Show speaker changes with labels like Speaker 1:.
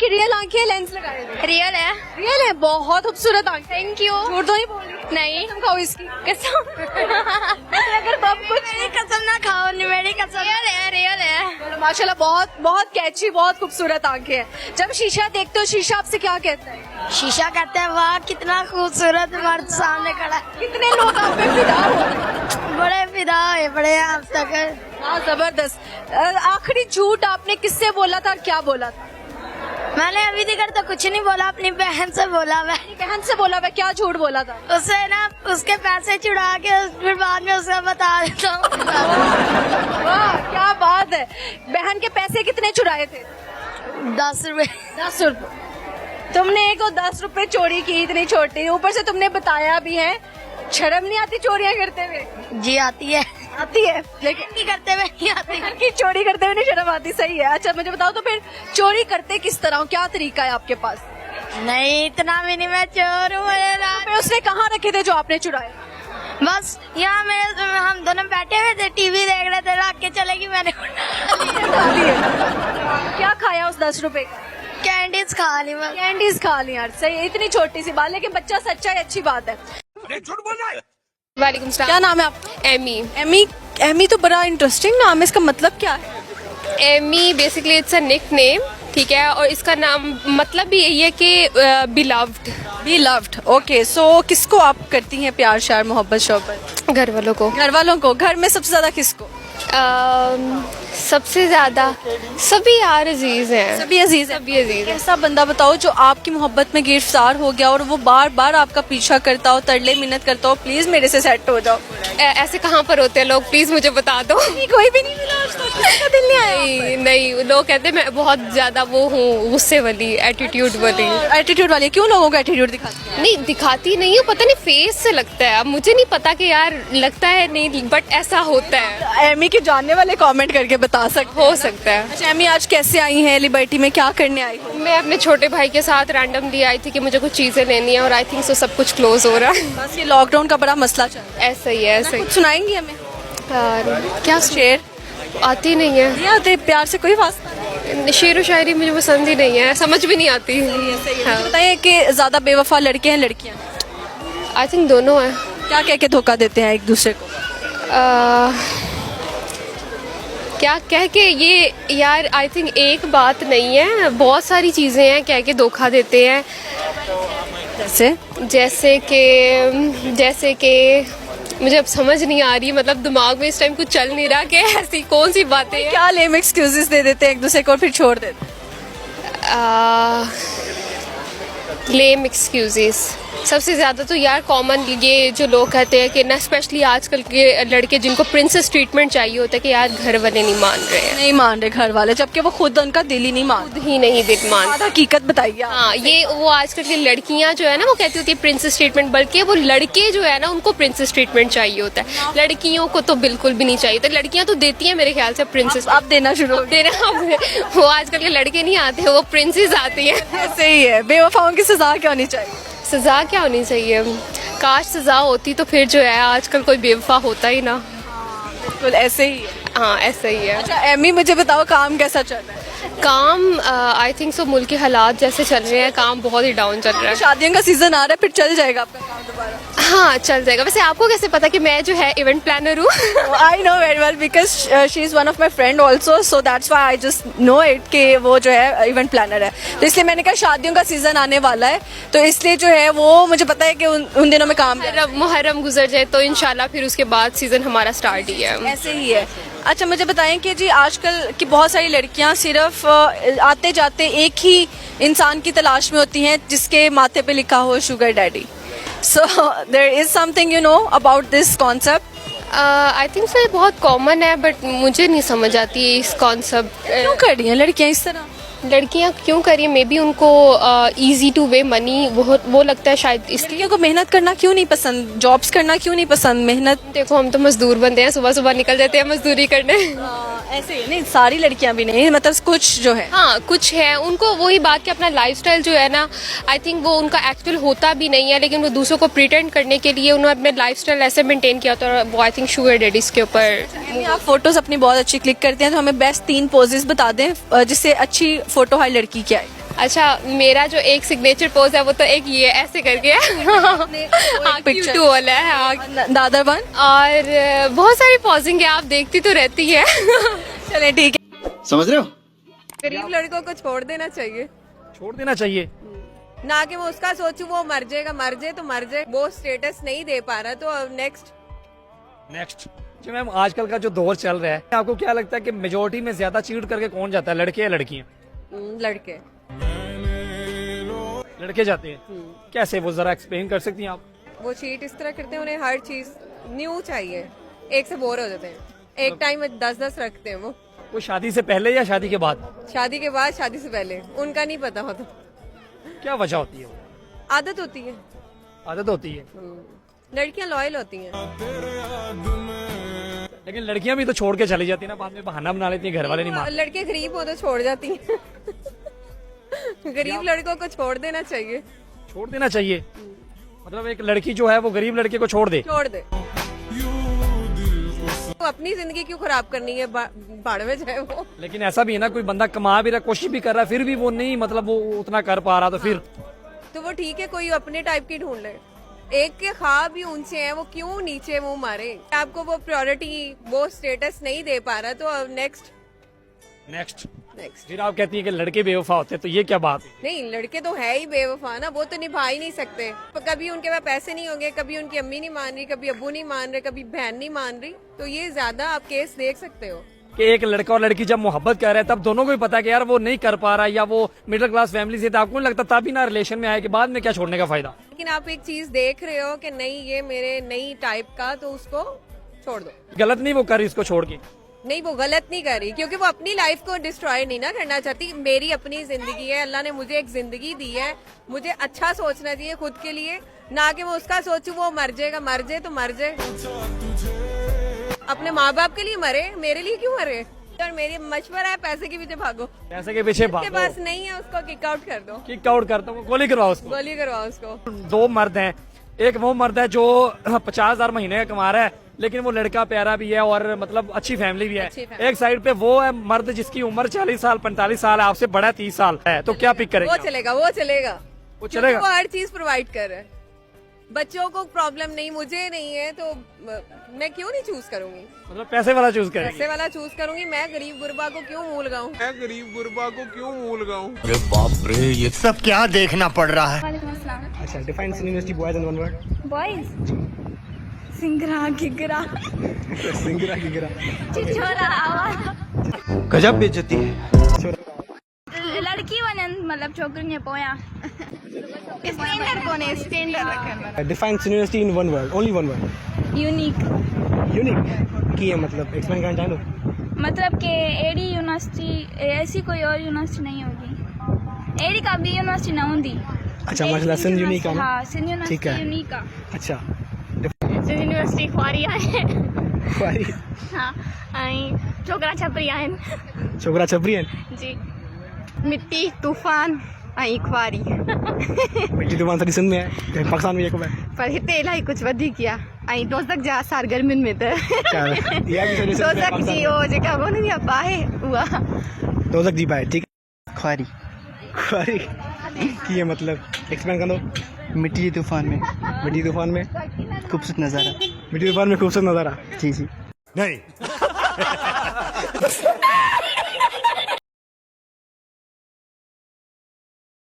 Speaker 1: कि रियल आंखें लेंस लगाए थे?
Speaker 2: रियल है।
Speaker 1: रियल है, बहुत खूबसूरत आंखें।
Speaker 2: Thank you.
Speaker 1: झूठ तो नहीं बोल रही?
Speaker 2: नहीं
Speaker 1: कसम खाओ इसकी।
Speaker 2: कसम।
Speaker 1: अगर सब कुछ
Speaker 2: मेरी कसम ना खाओ, नहीं मेरी कसम। रियल है।
Speaker 1: माशाल्लाह बहुत बहुत कैची, बहुत खूबसूरत आंखें हैं। जब शीशा देखते हो, शीशा आपसे क्या कहता है?
Speaker 2: शीशा कहता है वाह कितना खूबसूरत मर्द सामने खड़ा है।
Speaker 1: कितने लोग आप पे फिदा हो गए?
Speaker 2: बड़े फिदा है बड़े आप तक।
Speaker 1: हाँ जबरदस्त। आखिरी झूठ आपने किससे बोला था और क्या बोला था?
Speaker 2: मैंने अभी तक तो कुछ नहीं बोला, अपनी बहन से बोला। मैं
Speaker 1: अपनी बहन से बोला, मैं क्या झूठ बोला था?
Speaker 2: उससे ना उसके पैसे चुरा के फिर बाद में उसका बता देता हूँ।
Speaker 1: वाह क्या बात है। बहन के पैसे कितने चुराए थे?
Speaker 2: 10 रुपए।
Speaker 1: 10 रुपए। तुमने एक 10 रुपए चोरी की, इतनी छोटी, ऊपर से तुमने बताया भी है। शर्म नहीं आती चोरियां करते हुए?
Speaker 2: जी आती है।
Speaker 1: आती है, लेकिन
Speaker 2: नहीं करते हुए नहीं आती।
Speaker 1: घर की चोरी करते हुए नहीं शर्म आती। सही है। अच्छा मुझे बताओ तो फिर चोरी करते किस तरह हो? क्या तरीका है आपके पास?
Speaker 2: नहीं इतना भी नहीं, मैं चोर हूँ।
Speaker 1: फिर उसने कहाँ रखे थे जो आपने चुराए?
Speaker 2: बस यहाँ में हम दोनों बैठे हुए थे, टीवी देख रहे थे, रख के चलेगी मैंने।
Speaker 1: क्या खाया उस 10 रुपए का?
Speaker 2: कैंडीज खा ली मैं।
Speaker 1: कैंडीज खा ली यार। सही है, इतनी छोटी सी बात, लेकिन बच्चा सच्चा है, अच्छी बात है।
Speaker 3: वालेकुम सलाम।
Speaker 1: क्या नाम है आपका?
Speaker 3: एमी।
Speaker 1: एमी। एमी तो बड़ा इंटरेस्टिंग नाम है, इसका मतलब क्या है?
Speaker 3: Amy basically it's a nickname, ठीक है, और इसका नाम मतलब भी यही है कि बिलव्ड।
Speaker 1: Be loved. ओके, सो किसको आप करती हैं प्यार श्यार मोहब्बत शोहब्बत?
Speaker 3: घर वालों को।
Speaker 1: घर वालों को। घर में सबसे ज्यादा किसको?
Speaker 3: सबसे ज्यादा सभी यार अजीज हैं।
Speaker 1: सभी अजीज हैं।
Speaker 3: सभी अजीज हैं।
Speaker 1: ऐसा बंदा बताओ जो आपकी मोहब्बत में गिरफ्तार हो गया और वो बार बार आपका पीछा करता हो, तरले मिन्नत करता हो, प्लीज मेरे से सेट हो जाओ।
Speaker 3: ऐसे कहाँ पर होते हैं लोग, प्लीज मुझे बता दो।
Speaker 1: कोई भी नहीं मिला आज तक, किसी का दिल नहीं आया?
Speaker 3: नहीं, लोग कहते हैं मैं बहुत ज्यादा वो हूँ, गुस्से वाली, एटीट्यूड वाली।
Speaker 1: एटीट्यूड वाली? क्यों लोगों को एटीट्यूड दिखाती है?
Speaker 3: नहीं दिखाती नहीं हूँ, पता नहीं फेस से लगता है। अब मुझे नहीं पता कि यार लगता है नहीं, बट ऐसा होता है।
Speaker 1: एमी के जानने वाले कमेंट करके बता सकते
Speaker 3: हो सकता है।
Speaker 1: अच्छा एमी, आज कैसे आई हैं लिबर्टी में, क्या करने आई हो?
Speaker 3: मैं अपने छोटे भाई के साथ रैंडमली आई थी कि मुझे कुछ चीजें लेनी है, और आई थिंक सो सब कुछ क्लोज हो रहा है।
Speaker 1: बस ये लॉकडाउन का बड़ा मसला चल रहा है।
Speaker 3: ऐसा ही है, ऐसा ही।
Speaker 1: कुछ सुनाएंगी हमें?
Speaker 3: क्या
Speaker 1: शेर
Speaker 3: आती नहीं है।
Speaker 1: नहीं आते? प्यार से कोई वास्ता नहीं?
Speaker 3: शेर व शायरी मुझे पसंद ही नहीं है, समझ भी नहीं आती।
Speaker 1: मुझे बताइए कि ज्यादा बेवफा लड़के हैं लड़कियां?
Speaker 3: आई थिंक दोनों है।
Speaker 1: क्या कह के धोखा देते हैं एक दूसरे को?
Speaker 3: क्या कह के ये यार, आई थिंक एक बात नहीं है, बहुत सारी चीजें हैं कह के धोखा देते हैं। जैसे कि मुझे अब समझ नहीं आ रही, मतलब दिमाग में इस टाइम कुछ चल नहीं रहा कि ऐसी कौन सी बातें हैं।
Speaker 1: क्या लेम एक्सक्यूजेस दे देते हैं एक दूसरे को और फिर छोड़ देते हैं?
Speaker 3: लेम एक्सक्यूजेस सबसे ज़्यादा तो यार कॉमन ये जो लोग कहते हैं कि ना, स्पेशली आजकल के लड़के जिनको प्रिंसेस ट्रीटमेंट चाहिए होता है कि यार घर वाले नहीं मान रहे हैं।
Speaker 1: नहीं मान रहे घर वाले, जबकि वो खुद उनका दिल ही नहीं मान
Speaker 3: ही नहीं दिल मान।
Speaker 1: हकीकत बताइए आप।
Speaker 3: हाँ, ये वो आजकल की लड़कियां जो है ना वो कहती होती है प्रिंसेस ट्रीटमेंट, बल्कि वो लड़के जो है ना उनको प्रिंसेस ट्रीटमेंट चाहिए होता है। लड़कियों को तो बिल्कुल भी नहीं चाहिए। तो लड़कियां तो देती हैं मेरे ख्याल से प्रिंसेस।
Speaker 1: आप देना शुरू हो गए।
Speaker 3: वो आजकल के लड़के नहीं आते, वो प्रिंसेस आती है।
Speaker 1: ऐसे ही है। बेवफाओं की सजा क्या होनी चाहिए?
Speaker 3: सजा क्या होनी चाहिए? काश सजा होती तो फिर जो है आजकल कोई बेवफा होता ही ना।
Speaker 1: बिल्कुल ऐसे ही है।
Speaker 3: हाँ ऐसा ही है।
Speaker 1: अच्छा एमी, मुझे बताओ काम कैसा चल रहा है?
Speaker 3: काम आई थिंक सो मुल्क के हालात जैसे चल रहे हैं, काम बहुत ही डाउन चल रहा है।
Speaker 1: शादियों का सीजन आ रहा है, फिर चल जाएगा आपका काम दोबारा?
Speaker 3: हाँ चल जाएगा। वैसे आपको कैसे पता कि मैं जो है इवेंट प्लानर हूँ?
Speaker 1: I know very well because she is one of my friend also, so that's why I just know it कि वो जो है इवेंट प्लानर है। तो इसलिए मैंने कहा शादियों का सीजन आने वाला है, तो इसलिए जो है वो मुझे पता है कि उन दिनों में काम
Speaker 3: मुहर्रम गुजर जाए तो इंशाल्लाह फिर उसके बाद सीजन हमारा स्टार्ट ही है।
Speaker 1: ऐसे ही है। अच्छा मुझे बताएं कि जी आजकल की बहुत सारी लड़कियां सिर्फ आते जाते एक ही इंसान की तलाश में होती हैं जिसके माथे पे लिखा हो sugar daddy. So there is something you know about this concept?
Speaker 3: I think so ये बहुत कॉमन है, बट मुझे नहीं समझ आती इस कॉन्सेप्ट।
Speaker 1: क्यों कर रही हैं लड़कियां इस तरह?
Speaker 3: लड़कियां क्यों करिए, मे बी उनको इजी टू वे मनी वो लगता है शायद इसलिए।
Speaker 1: लड़कियों को मेहनत करना क्यों नहीं पसंद, जॉब्स करना क्यों नहीं पसंद? मेहनत
Speaker 3: देखो हम तो मजदूर बनते हैं, सुबह सुबह निकल जाते हैं मजदूरी करने।
Speaker 1: ऐसे ही नहीं, सारी लड़कियां भी नहीं, मतलब कुछ जो है।
Speaker 3: हाँ कुछ है, उनको वही बात कि अपना लाइफस्टाइल जो है ना, आई थिंक वो उनका एक्चुअल होता भी नहीं है, लेकिन वो दूसरों को प्रिटेंड करने के लिए उन्होंने अपने लाइफस्टाइल ऐसे मेंटेन किया होता है। वो आई थिंक शुगर डैडीज के ऊपर।
Speaker 1: आप फोटोज अपनी बहुत अच्छी क्लिक करते हैं, तो हमें बेस्ट 3 पोजेस बता दें जिससे अच्छी फोटो हाई लड़की की आए।
Speaker 3: अच्छा, मेरा जो एक सिग्नेचर पोज है वो तो एक ये ऐसे करके है। हाँ,
Speaker 1: picture।
Speaker 3: Q2 वाला है। हाँ।
Speaker 1: दादर वन।
Speaker 3: और बहुत सारी पॉजिंग है, आप देखती तो रहती है।
Speaker 1: चले ठीक है।
Speaker 4: समझ रहे हो?
Speaker 5: गरीब लड़कों को छोड़ देना चाहिए,
Speaker 6: छोड़ देना चाहिए।
Speaker 5: ना कि मैं उसका सोचूं वो मर जाएगा, मर जाए तो मर जाए, वो स्टेटस नहीं दे पा रहा तो नेक्स्ट।
Speaker 6: जी मैम, आजकल का जो दौर चल रहा है, आपको क्या लगता है कि मेजोरिटी में ज्यादा चीट करके कौन जाता है, लड़के या लड़कियां?
Speaker 5: लड़के।
Speaker 6: लड़के जाते हैं। कैसे, वो जरा एक्सप्लेन कर सकती हैं आप?
Speaker 5: वो चीट इस तरह करते हैं, उन्हें हर चीज न्यू चाहिए, एक से बोर हो जाते हैं, एक टाइम में 10-10 रखते हैं वो
Speaker 6: शादी से पहले या शादी के बाद?
Speaker 5: शादी के बाद, शादी से पहले उनका नहीं पता होता।
Speaker 6: क्या वजह होती है?
Speaker 5: आदत होती है।
Speaker 6: आदत होती है।
Speaker 5: लड़कियां लॉयल होती हैं।
Speaker 6: लेकिन लड़कियां भी तो छोड़ के चली जाती है ना, बाद में बहाना बना लेती हैं, घर वाले नहीं मानते।
Speaker 5: लड़के गरीब हो तो छोड़ जाती हैं। गरीब लड़कों को छोड़ देना चाहिए।
Speaker 6: छोड़ देना चाहिए मतलब एक लड़की जो है वो गरीब लड़के को छोड़ दे?
Speaker 5: छोड़ दे। वो अपनी जिंदगी क्यों खराब करनी है, बाढ़ में जाए वो।
Speaker 6: लेकिन ऐसा भी है ना, कोई बंदा कमा भी रहा, कोशिश भी कर रहा है, फिर भी वो नहीं, मतलब वो उतना कर पा रहा, तो फिर
Speaker 5: तो वो ठीक है, कोई अपने टाइप की ढूंढ ले। एक के ख्वाब भी ऊंचे हैं, वो क्यों नीचे मुंह मारे? आपको वो प्रायोरिटी, वो स्टेटस नहीं दे पा रहा तो नेक्स्ट।
Speaker 6: फिर आप कहती हैं कि लड़के बेवफा होते हैं, तो ये क्या बात है?
Speaker 5: नहीं, लड़के तो है ही बेवफा ना, वो तो निभा ही नहीं सकते। कभी उनके पास पैसे नहीं होंगे, कभी उनकी अम्मी नहीं मान रही, कभी अब्बू नहीं मान रहे, कभी बहन नहीं मान रही, तो ये ज्यादा आप केस देख सकते हो
Speaker 6: कि एक लड़का और लड़की जब मोहब्बत कर रहे हैं तब दोनों को ही पता है कि यार वो नहीं कर पा रहा, या वो मिडिल क्लास फैमिली से, तो आपको नहीं लगता तभी ना रिलेशन में आए कि बाद में क्या छोड़ने का फायदा?
Speaker 5: लेकिन आप एक चीज देख रहे हो कि नहीं ये मेरे नई टाइप का, तो उसको छोड़ दो।
Speaker 6: गलत नहीं वो कर रही इसको छोड़ के?
Speaker 5: नहीं, वो गलत नहीं कर रही, क्योंकि वो अपनी लाइफ को डिस्ट्रॉय नहीं ना करना चाहती। मेरी अपनी जिंदगी है, अल्लाह ने मुझे एक जिंदगी दी है, मुझे अच्छा सोचना चाहिए खुद के लिए, ना कि मैं उसका सोचूं वो मर जाएगा, मर जाए तो मर जाए। अपने माँ बाप के लिए मरे, मेरे लिए क्यों मरे? और मेरी मशवरा है, पैसे के पीछे भागो।
Speaker 6: पैसे के पीछे
Speaker 5: के
Speaker 6: भागो।
Speaker 5: पास नहीं है उसको किक आउट कर दो।
Speaker 6: किक आउट करता हूँ, गोली करवाओ उसको।
Speaker 5: गोली करवाओ उसको।
Speaker 6: दो मर्द हैं, एक वो मर्द है जो 50,000 महीने का कमा रहा है, लेकिन वो लड़का प्यारा भी है और मतलब अच्छी फैमिली भी है। एक साइड पे वो है मर्द जिसकी उम्र 40 साल 45 साल है, आपसे बड़ा 30 साल है, तो क्या पिक करेगा?
Speaker 5: वो चलेगा, वो चलेगा,
Speaker 6: वो चलेगा।
Speaker 5: वो हर चीज प्रोवाइड कर रहा है। बच्चों को प्रॉब्लम नहीं, मुझे नहीं है, तो मैं क्यों नहीं चूज करूंगी?
Speaker 6: मतलब पैसे वाला चूज करेगी?
Speaker 5: पैसे वाला चूज करूंगी। मैं गरीब गुरबा को क्यों मूल गाऊं?
Speaker 4: अरे बाप रे, ये सब क्या देखना पड़ रहा है?
Speaker 7: अच्छा, define university boys in one word.
Speaker 2: Boys सिंगरा गिगरा
Speaker 7: सिंगरा गिगरा।
Speaker 2: चिचोरा आवाज
Speaker 4: गजब बेइज्जती है।
Speaker 2: लड़की वनन मतलब छोकरी ने पोया स्टैंडर्ड कोने स्टैंडर्ड रखन
Speaker 7: डिफाइन यूनिवर्सिटी इन one word, only one word.
Speaker 2: Unique
Speaker 7: unique की है मतलब एक्सप्लेन करना चाहो?
Speaker 2: मतलब कि एडी यूनिवर्सिटी ऐसी कोई और यूनिवर्सिटी नहीं होगी, एडी का भी यूनिवर्सिटी ना होंदी।
Speaker 7: अच्छा, मतलब सिंध यूनिक है ना?
Speaker 2: हाँ, सिंध
Speaker 7: ठीक है।
Speaker 2: यूनिवर्सिटी यूनिक है।
Speaker 7: अच्छा,
Speaker 2: सिंध यूनिवर्सिटी ख्वारी आहे।
Speaker 7: ख्वारी।
Speaker 2: हाँ, ऐं छोकरा छपरी आहिनि।
Speaker 7: छोकरा छपरी आहिनि।
Speaker 2: जी। मिट्टी तूफान ऐं ख्वारी।
Speaker 7: मिट्टी तूफान सॼी सिंध में आहे, पाकिस्तान में जेको आहे,
Speaker 2: पर हिते इलाही कुझु वधीक आहे। ऐं दोज़ख जा आसार गर्मियुनि में त
Speaker 7: क्या है? इहा बि सॼी सिंध में
Speaker 2: दोज़ख जी हो जेका कोन्हंदी आहे बाहि उहा।
Speaker 7: दोज़ख जी बाहि, ठीक है। ख्वारी ख्वारी की है मतलब एक्सप्लेन कंदो?
Speaker 8: मिट्टी तूफान में,
Speaker 7: मिट्टी तूफान में
Speaker 8: खूबसूरत नज़ारा।
Speaker 7: मिट्टी तूफान में खूबसूरत नज़ारा।
Speaker 8: जी जी।
Speaker 4: नहीं